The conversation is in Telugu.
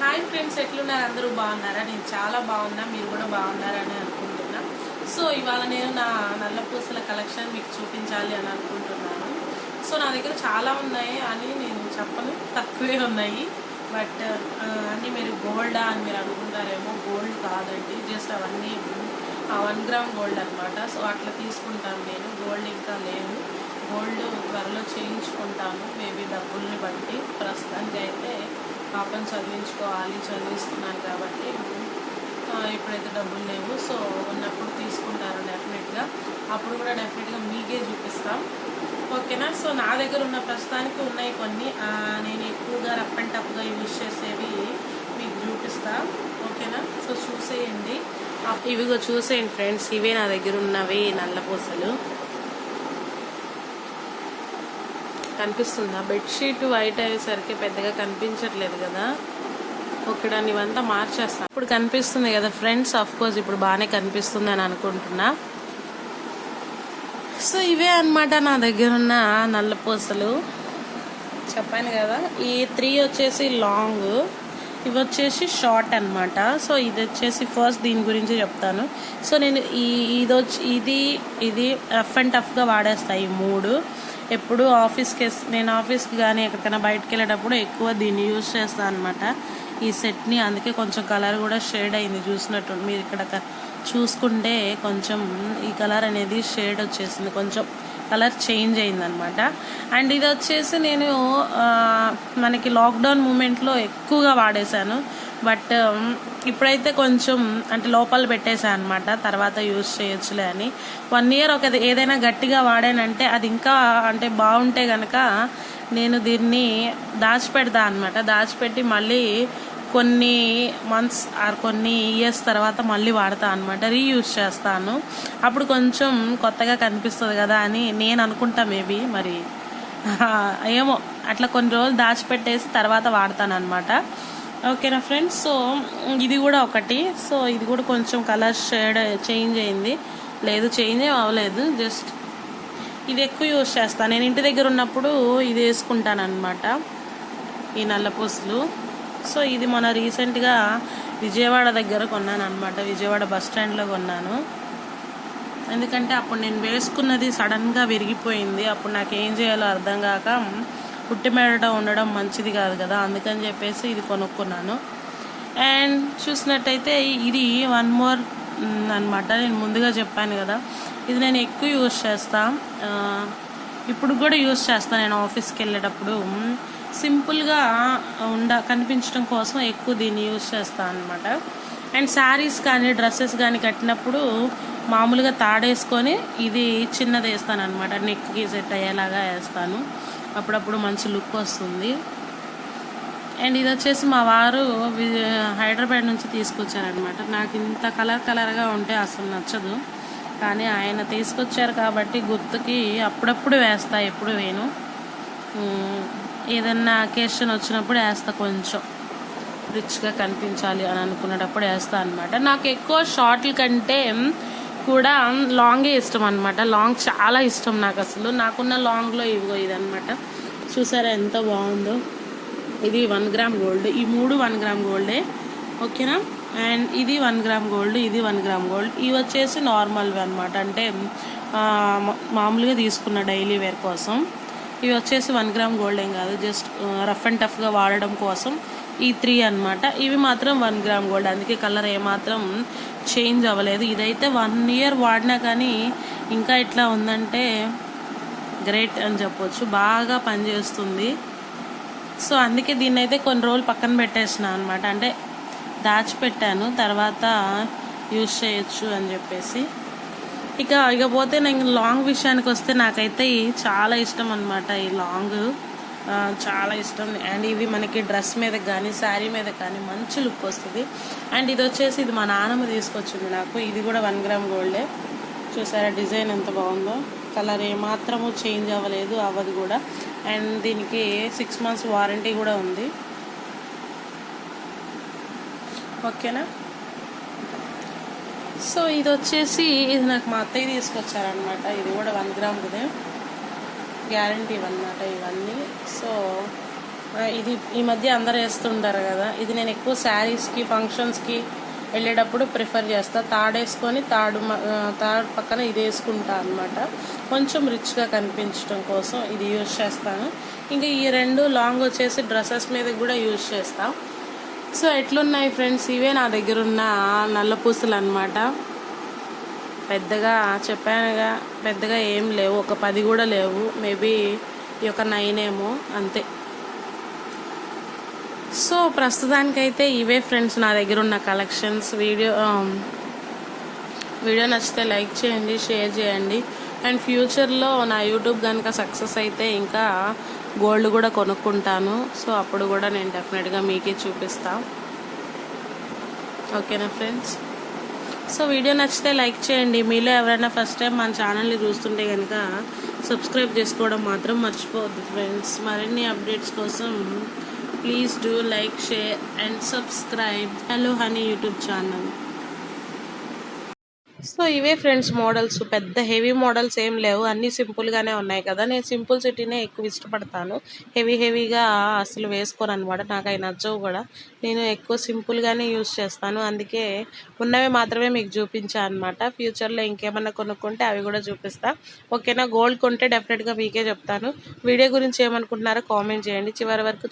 హాయ్ ఫ్రెండ్స్, ఎట్లున్నారు? అందరూ బాగున్నారా? నేను చాలా బాగున్నా, మీరు కూడా బాగున్నారని అనుకుంటున్నా. సో ఇవాళ నేను నా నల్ల పూసల కలెక్షన్ మీకు చూపించాలి అని అనుకుంటున్నాను. సో నా దగ్గర చాలా ఉన్నాయి అని నేను చెప్పను, తక్కువే ఉన్నాయి. బట్ అన్నీ మీరు గోల్డా అని మీరు అనుకుంటారేమో. గోల్డ్ కాదండి, జస్ట్ అవన్నీ 1 గ్రామ్ గోల్డ్ అనమాట. సో అట్లా తీసుకుంటాను నేను. గోల్డ్ ఇంకా లేదు, గోల్డ్ త్వరలో చేయించుకుంటాను, మేబీ డబ్బుల్ని బట్టి. ప్రస్తుతానికి అయితే పాపను చదివిస్తున్నాను కాబట్టి ఇప్పుడైతే డబ్బులు లేవు. సో ఉన్నప్పుడు తీసుకుంటాను డెఫినెట్గా. అప్పుడు కూడా డెఫినెట్గా మీకే చూపిస్తాం, ఓకేనా? సో నా దగ్గర ఉన్న ప్రస్తుతానికి ఉన్నాయి కొన్ని. నేను ఎక్కువగా రఫ్ అండ్ టఫ్గా యూజ్ చేసేవి మీకు చూపిస్తా, ఓకేనా? సో చూసేయండి, ఇవిగో చూసేయండి ఫ్రెండ్స్. ఇవే నా దగ్గర ఉన్నవి నల్ల పూసలు. కనిపిస్తుందా? బెడ్షీట్ వైట్ అయ్యేసరికి పెద్దగా కనిపించట్లేదు కదా. ఓకే, దాన్ని ఇవంతా మార్చేస్తాను. ఇప్పుడు కనిపిస్తుంది కదా ఫ్రెండ్స్, ఆఫ్ కోర్స్ ఇప్పుడు బాగానే కనిపిస్తుంది అని అనుకుంటున్నా. సో ఇవే అనమాట నా దగ్గర ఉన్న నల్ల పూసలు. చెప్పాను కదా, ఈ 3 వచ్చేసి లాంగ్, ఇవి వచ్చేసి షార్ట్ అనమాట. సో ఇది వచ్చేసి ఫస్ట్ దీని గురించి చెప్తాను. సో నేను ఇది రఫ్ అండ్ టఫ్గా వాడేస్తాను ఈ 3. ఎప్పుడు నేను ఆఫీస్కి కానీ ఎక్కడికైనా బయటకు వెళ్ళేటప్పుడు ఎక్కువ దీన్ని యూజ్ చేస్తాను అనమాట, ఈ సెట్ని. అందుకే కొంచెం కలర్ కూడా షేడ్ అయింది, చూసినట్టు మీరు ఇక్కడ చూసుకుంటే కొంచెం ఈ కలర్ అనేది షేడ్ వచ్చేసింది, కొంచెం కలర్ చేంజ్ అయిందనమాట. అండ్ ఇది వచ్చేసి నేను మనకి లాక్డౌన్ మూమెంట్లో ఎక్కువగా వాడేశాను. బట్ ఇప్పుడైతే కొంచెం అంటే లోపల పెట్టేశాను అనమాట, తర్వాత యూజ్ చేయొచ్చులే అని. 1 ఇయర్ ఏదైనా గట్టిగా వాడానంటే అది ఇంకా అంటే బాగుంటే కనుక నేను దీన్ని దాచిపెడతా అనమాట. దాచిపెట్టి మళ్ళీ కొన్ని మంత్స్ ఆర్ కొన్ని ఇయర్స్ తర్వాత మళ్ళీ వాడతా అనమాట, రీయూజ్ చేస్తాను. అప్పుడు కొంచెం కొత్తగా కనిపిస్తుంది కదా అని నేను అనుకుంటా, మేబీ మరి ఏమో అట్లా కొన్ని రోజులు దాచిపెట్టేసి తర్వాత వాడతాను అనమాట, ఓకేనా ఫ్రెండ్స్? సో ఇది కూడా ఒకటి. సో ఇది కూడా కొంచెం కలర్ షేడ్ చేంజ్ అయింది, లేదు చేంజ్ అవ్వలేదు, జస్ట్ ఇది ఎక్కువ యూజ్ చేస్తాను నేను. ఇంటి దగ్గర ఉన్నప్పుడు ఇది వేసుకుంటాను అనమాట, ఈ నల్ల పూసలు. సో ఇది మన రీసెంట్గా విజయవాడ దగ్గర కొన్నాను అనమాట, విజయవాడ బస్ స్టాండ్లో కొన్నాను. ఎందుకంటే అప్పుడు నేను వేసుకున్నది సడన్గా విరిగిపోయింది. అప్పుడు నాకు ఏం చేయాలో అర్థం కాక పుట్టిమెడట ఉండడం మంచిది కాదు కదా, అందుకని చెప్పేసి ఇది కొనుక్కున్నాను. అండ్ చూసినట్టయితే ఇది 1 మోర్ అనమాట. నేను ముందుగా చెప్పాను కదా, ఇది నేను ఎక్కువ యూజ్ చేస్తాను, ఇప్పుడు కూడా యూజ్ చేస్తాను. నేను ఆఫీస్కి వెళ్ళేటప్పుడు సింపుల్గా కనిపించడం కోసం ఎక్కువ దీన్ని యూజ్ చేస్తాను అనమాట. అండ్ శారీస్ కానీ డ్రెస్సెస్ కానీ కట్టినప్పుడు మామూలుగా తాడేసుకొని ఇది చిన్నది వేస్తాను అనమాట, నెక్కి సెట్ అయ్యేలాగా వేస్తాను, అప్పుడప్పుడు మంచి లుక్ వస్తుంది. అండ్ ఇది వచ్చేసి మా వారు హైదరాబాద్ నుంచి తీసుకొచ్చారనమాట. నాకు ఇంత కలర్గా ఉంటే అసలు నచ్చదు, కానీ ఆయన తీసుకొచ్చారు కాబట్టి గుర్తుకి అప్పుడప్పుడు వేస్తా, ఎప్పుడు వేయను. ఏదన్నా అకేషన్ వచ్చినప్పుడు వేస్తా, కొంచెం రిచ్గా కనిపించాలి అని అనుకునేటప్పుడు వేస్తా అనమాట. నాకు ఎక్కువ షార్ట్ల కంటే కూడా లాంగే ఇష్టం అనమాట. లాంగ్ చాలా ఇష్టం నాకు అసలు. నాకున్న లాంగ్లో ఇదిగో ఇదనమాట, చూసారా ఎంత బాగుందో. ఇది 1 గ్రామ్ గోల్డ్, ఈ 3 1 గ్రామ్ గోల్డే, ఓకేనా? అండ్ ఇది 1 గ్రామ్ గోల్డ్, ఇది 1 గ్రామ్ గోల్డ్. ఇవి వచ్చేసి నార్మల్వి అనమాట, అంటే మామూలుగా తీసుకున్న డైలీ వేర్ కోసం. ఇవి వచ్చేసి 1 గ్రామ్ గోల్డ్ ఏం కాదు, జస్ట్ రఫ్ అండ్ టఫ్గా వాడడం కోసం ఈ 3 అనమాట. ఇవి మాత్రం 1 గ్రామ్ గోల్డ్, అందుకే కలర్ ఏమాత్రం చేంజ్ అవ్వలేదు. ఇదైతే 1 ఇయర్ వాడినా కానీ ఇంకా ఇట్లా ఉందంటే గ్రేట్ అని చెప్పొచ్చు, బాగా పనిచేస్తుంది. సో అందుకే దీన్ని అయితే కొన్ని రోజులు పక్కన పెట్టేసిన అనమాట, అంటే దాచిపెట్టాను, తర్వాత యూజ్ చేయొచ్చు అని చెప్పేసి. ఇకపోతే నేను లాంగ్ విషయానికి వస్తే నాకైతే చాలా ఇష్టం అనమాట, ఈ లాంగ్ చాలా ఇష్టం. అండ్ ఇవి మనకి డ్రెస్ మీద కానీ శారీ మీద కానీ మంచి లుక్ వస్తుంది. అండ్ ఇది వచ్చేసి ఇది మా నాన్నమ్మ తీసుకొచ్చింది నాకు, ఇది కూడా 1 గ్రామ్ గోల్డే. చూసారా డిజైన్ ఎంత బాగుందో, కలర్ ఏమాత్రము చేంజ్ అవ్వదు కూడా. అండ్ దీనికి 6 మంత్స్ వారంటీ కూడా ఉంది, ఓకేనా? సో ఇది వచ్చేసి ఇది నాకు మా అత్తయ్య తీసుకొచ్చారనమాట, ఇది కూడా 1 గ్రామ్దే, గ్యారంటీ అనమాట ఇవన్నీ. సో ఇది ఈ మధ్య అందరు వేస్తుంటారు కదా, ఇది నేను ఎక్కువ శారీస్కి ఫంక్షన్స్కి వెళ్ళేటప్పుడు ప్రిఫర్ చేస్తా. తాడేసుకొని తాడు పక్కన ఇది వేసుకుంటా అనమాట. కొంచెం రిచ్గా కనిపించడం కోసం ఇది యూజ్ చేస్తాను. ఇంకా ఈ 2 లాంగ్ వచ్చేసి డ్రెస్సెస్ మీద కూడా యూజ్ చేస్తాం. సో ఎట్లున్నాయి ఫ్రెండ్స్, ఇవే నా దగ్గర ఉన్న నల్ల పూసలు అనమాట. పెద్దగా చెప్పానుగా, పెద్దగా ఏం లేవు, ఒక 10 కూడా లేవు, మేబీ ఈ యొక్క 9 ఏమో అంతే. సో ప్రస్తుతానికైతే ఇవే ఫ్రెండ్స్ నా దగ్గర ఉన్న కలెక్షన్స్. వీడియో నచ్చితే లైక్ చేయండి, షేర్ చేయండి. అండ్ ఫ్యూచర్లో నా యూట్యూబ్ కనుక సక్సెస్ అయితే ఇంకా గోల్డ్ కూడా కొనుక్కుంటాను. సో అప్పుడు కూడా నేను డెఫినెట్గా మీకే చూపిస్తాను. ఓకేనా ఫ్రెండ్స్? సో వీడియో నచ్చితే లైక్ చేయండి. మీలో ఎవరైనా ఫస్ట్ టైం మన ఛానల్ని చూస్తుంటే కనుక సబ్స్క్రైబ్ చేసుకోవడం మాత్రం మర్చిపోవద్దు ఫ్రెండ్స్. మరిన్ని అప్డేట్స్ కోసం please do like, share and subscribe hello honey YouTube channel. So ఇవే ఫ్రెండ్స్ మోడల్స్, పెద్ద హెవీ మోడల్స్ ఏం లేవు, అన్నీ సింపుల్గానే ఉన్నాయి కదా. నేను సింపుల్ సిటీనే ఎక్కువ ఇష్టపడతాను, హెవీగా అసలు వేసుకోను అనమాట. నాకు అవి నచ్చవు కూడా. నేను ఎక్కువ సింపుల్గానే యూజ్ చేస్తాను, అందుకే ఉన్నవి మాత్రమే మీకు చూపించాను అనమాట. ఫ్యూచర్లో ఇంకేమన్నా కొనుక్కుంటే అవి కూడా చూపిస్తా. ఓకేనా? గోల్డ్ కొంటే డెఫినెట్గా మీకే చెప్తాను. వీడియో గురించి ఏమనుకుంటున్నారో కామెంట్ చేయండి. చివరి వరకు